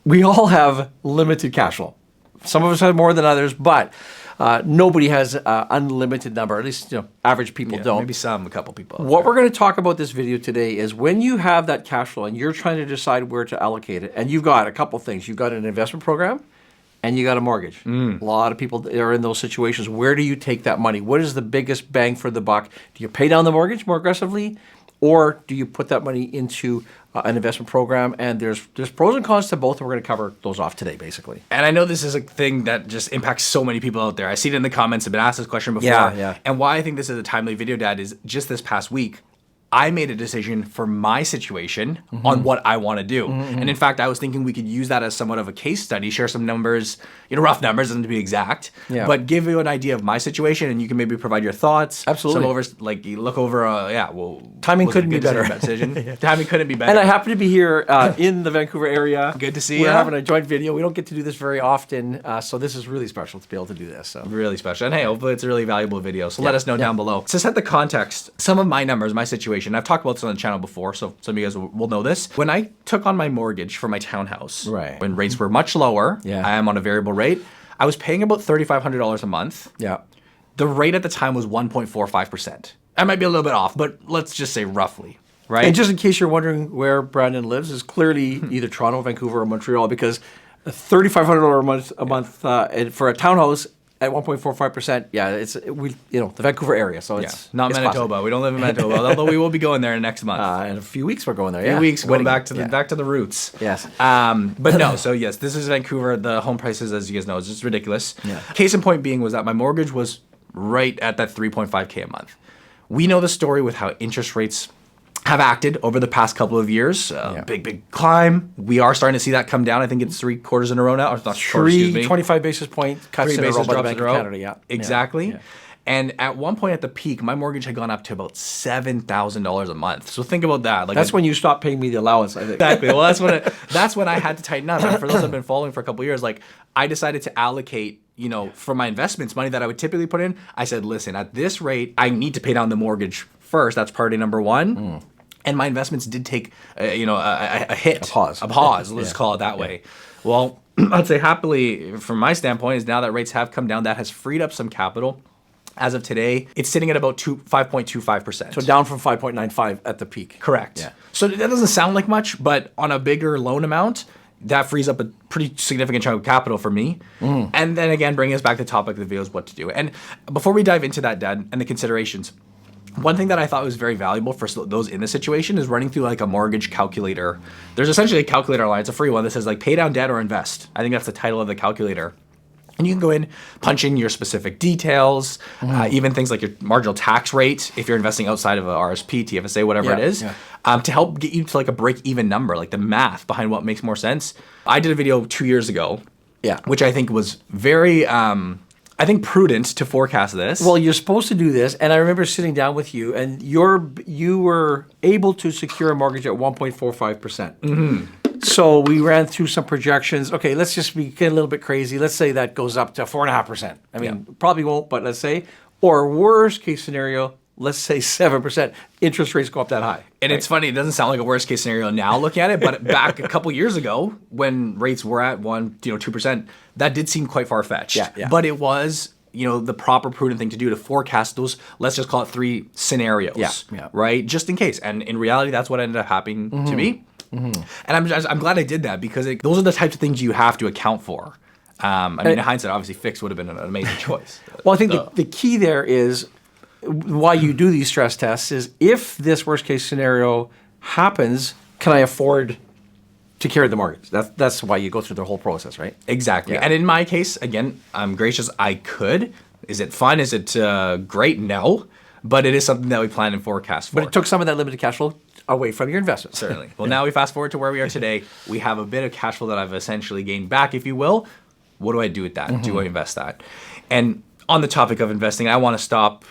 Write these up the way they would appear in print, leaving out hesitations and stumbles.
we all have limited cash flow. Some of us have more than others, but nobody has an unlimited number. At least average people don't. Maybe a couple people. What we're going to talk about this video today is when you have that cash flow and you're trying to decide where to allocate it, and you've got a couple things. You've got an investment program and you got a mortgage. A lot of people are in those situations. Where do you take that money? What is the biggest bang for the buck? Do you pay down the mortgage more aggressively, or do you put that money into an investment program? And there's pros and cons to both, and we're going to cover those off today, basically. And I know this is a thing that just impacts so many people out there. I see it in the comments. I've been asked this question before. Yeah. And why I think this is a timely video, Dad, is just this past week, I made a decision for my situation on what I want to do. And in fact, I was thinking we could use that as somewhat of a case study, share some numbers, rough numbers, doesn't to be exact, but give you an idea of my situation, and you can maybe provide your thoughts. Absolutely. You look over, timing couldn't be better. Timing couldn't be better. And I happen to be here in the Vancouver area. Good to see you. We're having a joint video. We don't get to do this very often, so this is really special to be able to do this. So. Really special. And hey, hopefully it's a really valuable video. So let us know down below. To set the context, some of my numbers, my situation, I've talked about this on the channel before, so some of you guys will know this. When I took on my mortgage for my townhouse, when rates were much lower, I am on a variable rate, I was paying about $3,500 a month. Yeah. The rate at the time was 1.45%. I might be a little bit off, but let's just say roughly, right? And just in case you're wondering where Brandon lives, is clearly either Toronto, Vancouver, or Montreal, because $3,500 a month for a townhouse at 1.45%, it's the Vancouver area, so it's not Manitoba. Classic. We don't live in Manitoba, although we will be going there next month. In a few weeks, we're going there. A few weeks, going back to the roots. Yes. But no. So yes, this is Vancouver. The home prices, as you guys know, is just ridiculous. Yeah. Case Case in point being was that my mortgage was right at that 3.5K a month. We know the story with how interest rates have acted over the past couple of years. Big climb. We are starting to see that come down. I think it's 3 quarters in a row now. Or not 25 basis point cuts in a row by the Bank of Canada. Yeah, exactly. Yeah. And at one point at the peak, my mortgage had gone up to about $7,000 a month. So think about that. That's when you stopped paying me the allowance, I think. Exactly. Well, that's when I had to tighten up. And for those that have been following for a couple of years, I decided to allocate, for my investments, money that I would typically put in. I said, listen, at this rate, I need to pay down the mortgage first. That's priority number one. And my investments did take, a hit. A pause. Let's call it that way. Well, I'd say happily, from my standpoint, is now that rates have come down, that has freed up some capital. As of today, it's sitting at about 5.25%. So down from 5.95 at the peak. Correct. Yeah. So that doesn't sound like much, but on a bigger loan amount, that frees up a pretty significant chunk of capital for me. And then again, bringing us back to the topic of the video is what to do. And before we dive into that, Dad, and the considerations, one thing that I thought was very valuable for those in this situation is running through a mortgage calculator. There's essentially a calculator online. It's a free one that says pay down debt or invest. I think that's the title of the calculator. And you can go in, punch in your specific details, even things like your marginal tax rate if you're investing outside of a RSP, TFSA, whatever it is, to help get you to a break-even number, the math behind what makes more sense. I did a video 2 years ago, which I think was very prudent to forecast this. Well, you're supposed to do this, and I remember sitting down with you, and you were able to secure a mortgage at 1.45%. So we ran through some projections. Okay, let's just get a little bit crazy. Let's say that goes up to 4.5%. I mean, probably won't, but let's say. Or worst case scenario, let's say 7%. Interest rates go up that high. And it's funny, it doesn't sound like a worst case scenario now looking at it, but back a couple years ago when rates were at 2%, that did seem quite far-fetched. Yeah. But it was the proper prudent thing to do to forecast those, let's just call it 3 scenarios, right? Just in case. And in reality, that's what ended up happening to me. And I'm glad I did that because those are the types of things you have to account for. In hindsight, obviously, fixed would have been an amazing choice. Well, I think the key there is why you do these stress tests is if this worst case scenario happens, can I afford to carry the mortgage? That's why you go through the whole process, right? Exactly. Yeah. And in my case, again, I'm gracious. I could. Is it fun? Is it great? No. But it is something that we plan and forecast for. But it took some of that limited cash flow away from your investments. Certainly. Well, now we fast forward to where we are today. We have a bit of cash flow that I've essentially gained back, if you will. What do I do with that? Do I invest that? And on the topic of investing, I want to stop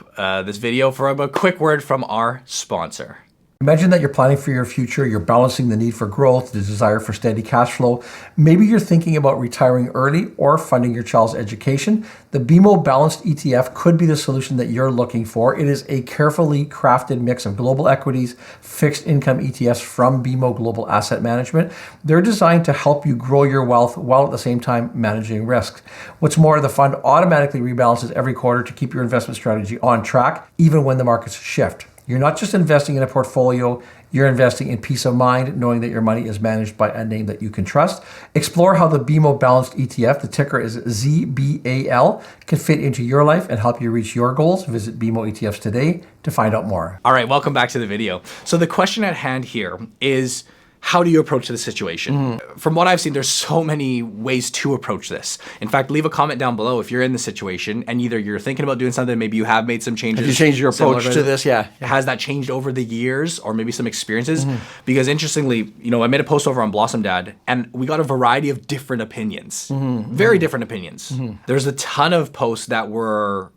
this video for a quick word from our sponsor. Imagine that you're planning for your future, you're balancing the need for growth, the desire for steady cash flow. Maybe you're thinking about retiring early or funding your child's education. The BMO Balanced ETF could be the solution that you're looking for. It is a carefully crafted mix of global equities, fixed income ETFs from BMO Global Asset Management. They're designed to help you grow your wealth while at the same time managing risks. What's more, the fund automatically rebalances every quarter to keep your investment strategy on track, even when the markets shift. You're not just investing in a portfolio, you're investing in peace of mind, knowing that your money is managed by a name that you can trust. Explore how the BMO Balanced ETF, the ticker is ZBAL, can fit into your life and help you reach your goals. Visit BMO ETFs today to find out more. All right, welcome back to the video. So the question at hand here is, how do you approach the situation? From what I've seen, there's so many ways to approach this. In fact, leave a comment down below if you're in the situation and either you're thinking about doing something, maybe you have made some changes. Have you changed your approach to this? Yeah. Has that changed over the years or maybe some experiences? Because interestingly, I made a post over on Blossom Dad and we got a variety of different opinions, very different opinions. There's a ton of posts that were,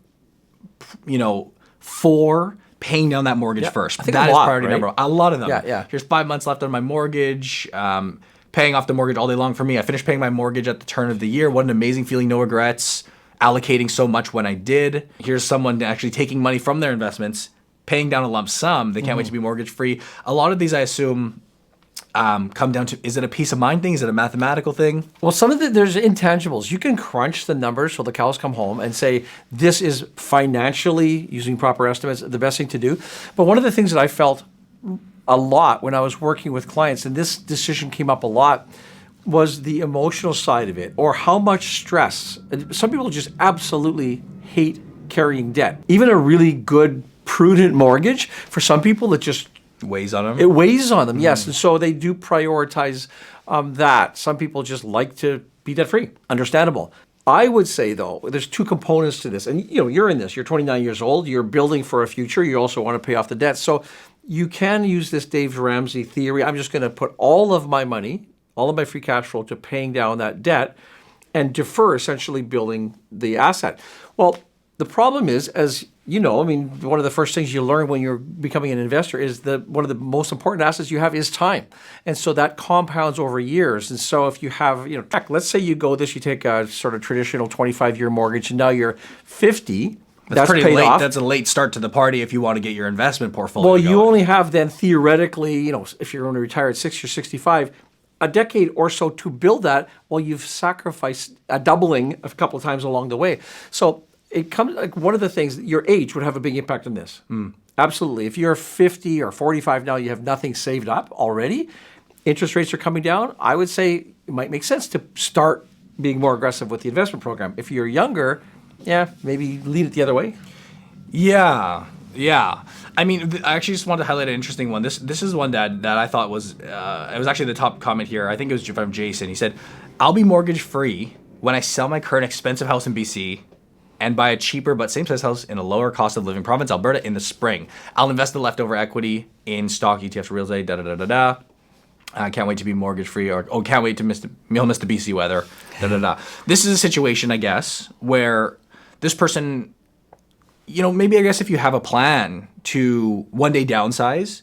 for paying down that mortgage first. I think that a is lot, priority right? number one. A lot of them. Yeah. Here's 5 months left on my mortgage. Paying off the mortgage all day long for me. I finished paying my mortgage at the turn of the year. What an amazing feeling. No regrets. Allocating so much when I did. Here's someone actually taking money from their investments, paying down a lump sum. They can't wait to be mortgage free. A lot of these, I assume, come down to, is it a peace of mind thing? Is it a mathematical thing? Well, some of there's intangibles. You can crunch the numbers so the cows come home and say, this is financially, using proper estimates, the best thing to do. But one of the things that I felt a lot when I was working with clients, and this decision came up a lot, was the emotional side of it, or how much stress. Some people just absolutely hate carrying debt. Even a really good, prudent mortgage, for some people, it just Weighs on them? It weighs on them, yes. And so they do prioritize that. Some people just like to be debt-free. Understandable. I would say, though, there's two components to this. And, you're in this. You're 29 years old. You're building for a future. You also want to pay off the debt. So you can use this Dave Ramsey theory. I'm just going to put all of my money, all of my free cash flow to paying down that debt and defer essentially building the asset. Well, the problem is, as one of the first things you learn when you're becoming an investor is that one of the most important assets you have is time. And so that compounds over years. And so if you have, let's say you take a sort of traditional 25-year mortgage and now you're 50. That's pretty paid late. off. That's a late start to the party if you want to get your investment portfolio Well, going. you only have then theoretically, if you're going to retire at 60 or 65, a decade or so to build that while you've sacrificed a doubling a couple of times along the way. So it comes like one of the things, your age would have a big impact on this. Absolutely. If you're 50 or 45 now, you have nothing saved up already, interest rates are coming down, I would say it might make sense to start being more aggressive with the investment program. If you're younger, maybe lean it the other way. Yeah. I mean, I actually just wanted to highlight an interesting one. This is one that I thought was, it was actually the top comment here. I think it was from Jason. He said, I'll be mortgage free when I sell my current expensive house in BC and buy a cheaper but same size house in a lower cost of living province, Alberta, in the spring. I'll invest the leftover equity in stock, ETFs, real estate, I can't wait to be mortgage free, or can't wait to miss the BC weather, This is a situation, I guess, where this person, maybe I guess if you have a plan to one day downsize,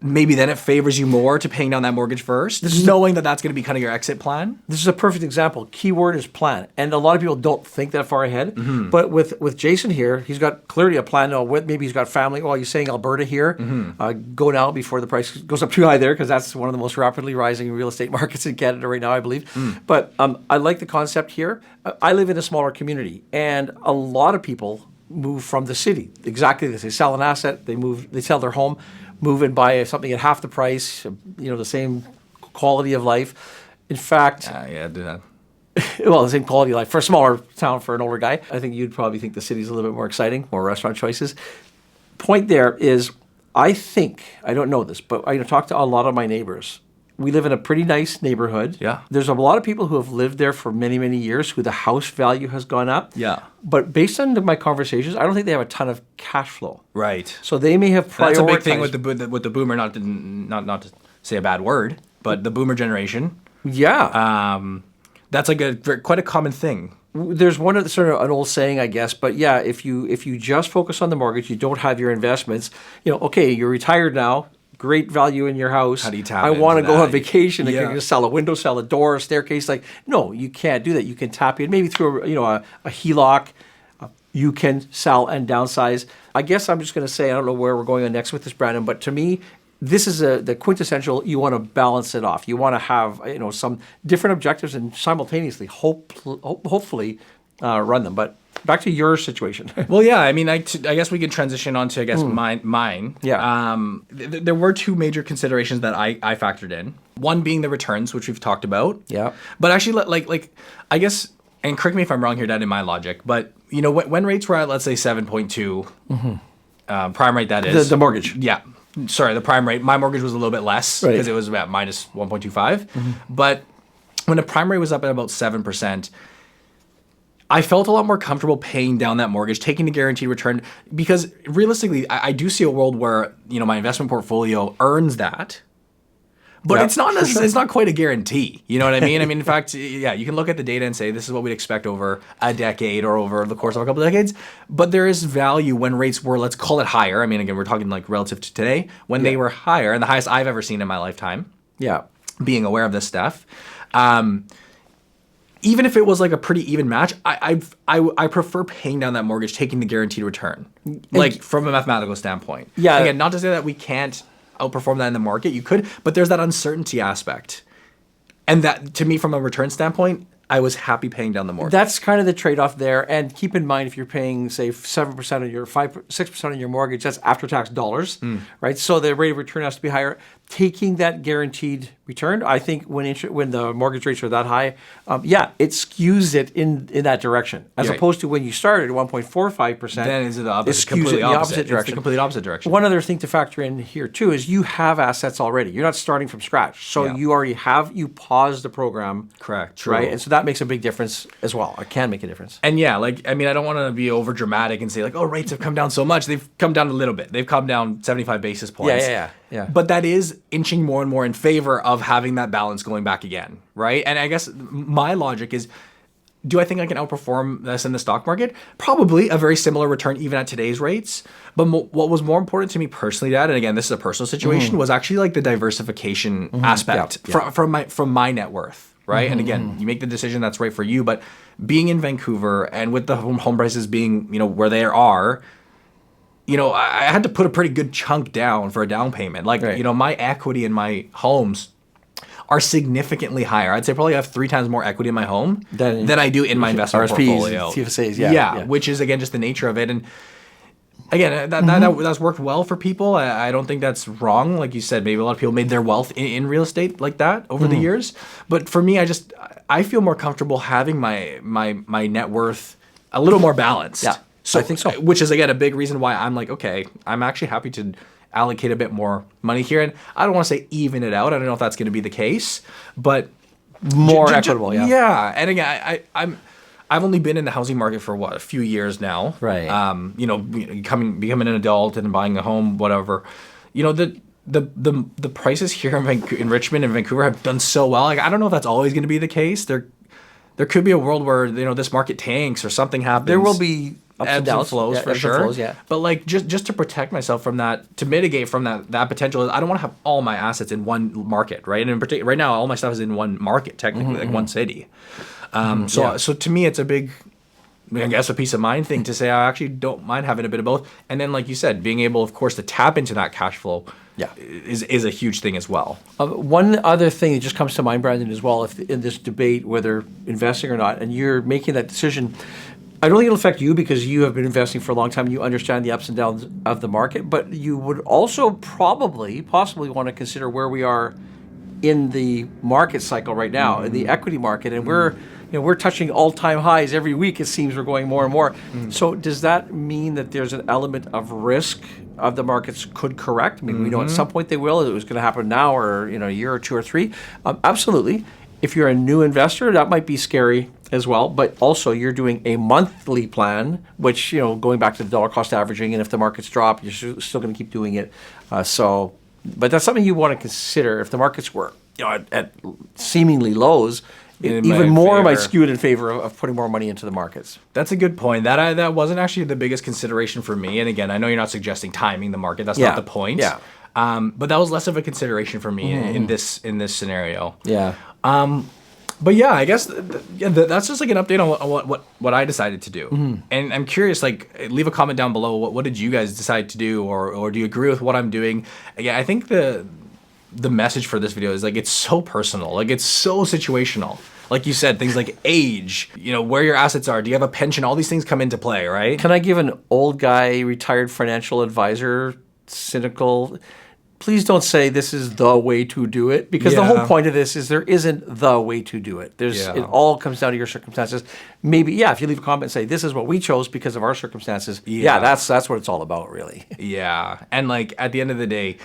maybe then it favors you more to paying down that mortgage first, knowing that that's going to be kind of your exit plan. This is a perfect example. Keyword is plan. And a lot of people don't think that far ahead. But with Jason here, he's got clearly a plan. Maybe he's got family. Well, he's saying Alberta here. Go now before the price goes up too high there, because that's one of the most rapidly rising real estate markets in Canada right now, I believe. But I like the concept here. I live in a smaller community, and a lot of people move from the city. Exactly this. They sell an asset, they sell their home, move and buy something at half the price, the same quality of life. In fact, do that. Well, the same quality of life for a smaller town for an older guy. I think you'd probably think the city's a little bit more exciting, more restaurant choices. Point there is, I don't know this, but I talk to a lot of my neighbors. We live in a pretty nice neighborhood. Yeah. There's a lot of people who have lived there for many, many years who the house value has gone up. Yeah. But based on my conversations, I don't think they have a ton of cash flow. Right. So they may have prioritized. That's a big thing with the boomer, not to say a bad word, but the boomer generation. Yeah. That's like quite a common thing. there's one of the, sort of an old saying, I guess, but yeah, if you just focus on the mortgage, you don't have your investments, okay, you're retired now, great value in your house. How do you tap I want to into go that? on vacation and Yeah. can just sell a window, sell a door, a staircase. Like, no, you can't do that. You can tap in maybe through a HELOC. You can sell and downsize. I guess I'm just going to say, I don't know where we're going on next with this, Brandon, but to me, this is the quintessential. You want to balance it off. You want to have some different objectives and simultaneously, hopefully, run them. But back to your situation. Well, yeah, I mean, I guess we could transition on to, I guess, mine. Yeah. There were two major considerations that I factored in. One being the returns, which we've talked about. Yeah. But actually, like I guess, and correct me if I'm wrong here, Dad, in my logic, but, when rates were at, let's say, 7.2, prime rate that is. The mortgage. Yeah. Sorry, the prime rate. My mortgage was a little bit less Right. because it was about minus 1.25. But when the prime rate was up at about 7%, I felt a lot more comfortable paying down that mortgage, taking the guaranteed return, because realistically, I do see a world where my investment portfolio earns that, but Yeah, it's not for sure. it's not quite a guarantee. You know what I mean? I mean, in fact, yeah, you can look at the data and say this is what we'd expect over a decade or over the course of a couple of decades. But there is value when rates were, let's call it higher. I mean, again, we're talking like relative to today, when they were higher, and the highest I've ever seen in my lifetime. Yeah. Being aware of this stuff. Even if it was like a pretty even match, I prefer paying down that mortgage, taking the guaranteed return, like from a mathematical standpoint. Yeah. Again, not to say that we can't outperform that in the market. You could, but there's that uncertainty aspect, and that to me, from a return standpoint, I was happy paying down the mortgage. That's kind of the trade-off there. And keep in mind, if you're paying, say, 7% of your 6% of your mortgage, that's after-tax dollars, right? So the rate of return has to be higher. Taking that guaranteed return, I think when the mortgage rates are that high, it skews it in that direction, as Yeah. opposed to when you started at 1.45%. Then is it the opposite? It skews it Completely in the opposite. opposite It's the direction. complete opposite direction. One other thing to factor in here too is you have assets already. You're not starting from scratch, so Yeah. you already have. You paused the program, Correct. True. right? And so that makes a big difference as well. It can make a difference. And yeah, like, I mean, I don't want to be over dramatic and say like, oh, rates have come down so much. They've come down a little bit. They've come down 75 basis points. Yeah. But that is inching more and more in favor of having that balance going back again, right? And I guess my logic is, do I think I can outperform this in the stock market? Probably a very similar return even at today's rates. But what was more important to me personally, Dad, and again, this is a personal situation, was actually like the diversification aspect Yeah. from my net worth, right? And again, you make the decision that's right for you. But being in Vancouver and with the home prices being, where they are, I had to put a pretty good chunk down for a down payment. Like, Right. my equity in my homes are significantly higher. I'd say probably I have 3 times more equity in my home than I do in my investment RSPs, portfolio. TFSAs, yeah. Which is, again, just the nature of it. And again, that's worked well for people. I don't think that's wrong. Like you said, maybe a lot of people made their wealth in real estate like that over the years. But for me, I feel more comfortable having my net worth a little more balanced. Yeah. I think so. Which is, again, a big reason why I'm like, okay, I'm actually happy to allocate a bit more money here. And I don't want to say even it out. I don't know if that's going to be the case, but More equitable, yeah. Yeah. And again, I've only been in the housing market for a few years now. Right. Becoming an adult and buying a home, whatever. The prices here in Richmond and Vancouver have done so well. Like, I don't know if that's always going to be the case. There could be a world where this market tanks or something happens. There will be ups ebbs and downs, flows yeah, for ebbs and sure. flows, yeah. But like just to protect myself from that, to mitigate from that potential, I don't want to have all my assets in one market, right? And in particular, right now, all my stuff is in one market, technically, like one city. So to me, it's a big, I guess, a peace of mind thing to say I actually don't mind having a bit of both. And then, like you said, being able, of course, to tap into that cash flow, is a huge thing as well. One other thing that just comes to mind, Brandon, as well, if in this debate whether investing or not, and you're making that decision, I don't think it'll affect you because you have been investing for a long time and you understand the ups and downs of the market, but you would also possibly want to consider where we are in the market cycle right now, in the equity market, and we're touching all-time highs every week. It seems we're going more and more. So does that mean that there's an element of risk of the markets could correct? I mean, we know at some point they will. It was going to happen now or a year or 2 or 3. Absolutely. If you're a new investor, that might be scary as well. But also, you're doing a monthly plan, which going back to the dollar cost averaging, and if the markets drop, you're still going to keep doing it. But that's something you want to consider. If the markets were at seemingly lows, even more might skew it in favor of putting more money into the markets. That's a good point. That wasn't actually the biggest consideration for me. And again, I know you're not suggesting timing the market. That's not the point. Yeah. But that was less of a consideration for me in this scenario. Yeah. But yeah, I guess that's just like an update on what I decided to do. And I'm curious, like, leave a comment down below. What did you guys decide to do, or do you agree with what I'm doing? Yeah, I think the message for this video is like it's so personal, like it's so situational. Like you said, things like age, where your assets are, do you have a pension? All these things come into play, right? Can I give an old guy, retired financial advisor, cynical? Please don't say this is the way to do it, because the whole point of this is there isn't the way to do it. It all comes down to your circumstances. Maybe, if you leave a comment and say this is what we chose because of our circumstances. That's what it's all about, really. Yeah, and like at the end of the day,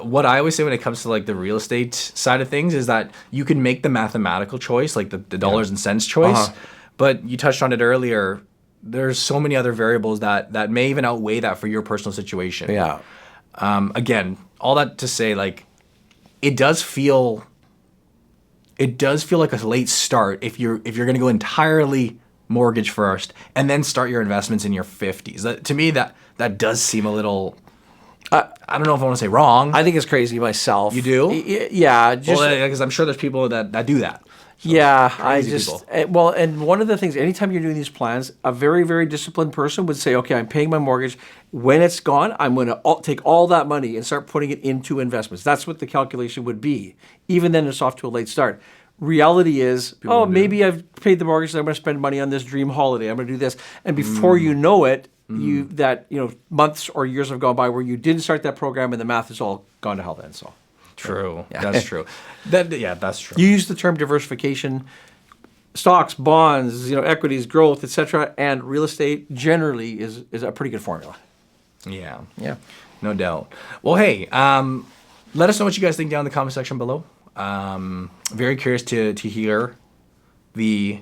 what I always say when it comes to like the real estate side of things is that you can make the mathematical choice, like the dollars and cents choice, but you touched on it earlier. There's so many other variables that may even outweigh that for your personal situation. Yeah. Again, all that to say, like, it does feel like a late start if you're going to go entirely mortgage first and then start your investments in your 50s. To me, that does seem a little. I don't know if I want to say wrong. I think it's crazy myself. You do? Yeah. Because I'm sure there's people that do that. So and one of the things, anytime you're doing these plans, a very, very disciplined person would say, okay, I'm paying my mortgage. When it's gone, I'm going to take all that money and start putting it into investments. That's what the calculation would be. Even then, it's off to a late start. Reality is, maybe I've paid the mortgage, so I'm going to spend money on this dream holiday. I'm going to do this. And before you know it, months or years have gone by where you didn't start that program and the math has all gone to hell then. So. True. Yeah. That's true. That's true. You use the term diversification, stocks, bonds, equities, growth, etc., and real estate generally is a pretty good formula. Yeah. Yeah. No doubt. Well, hey, let us know what you guys think down in the comment section below. Very curious to hear the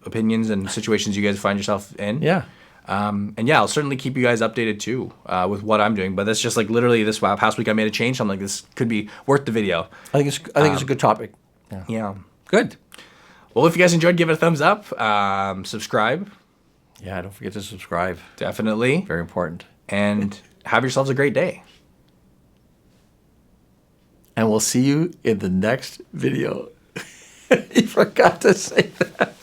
opinions and situations you guys find yourself in. Yeah. I'll certainly keep you guys updated too with what I'm doing. But that's just like literally this past week I made a change. So I'm like, this could be worth the video. I think it's a good topic. Yeah. Good. Well, if you guys enjoyed, give it a thumbs up. Subscribe. Yeah, don't forget to subscribe. Definitely. Very important. And have yourselves a great day. And we'll see you in the next video. You forgot to say that.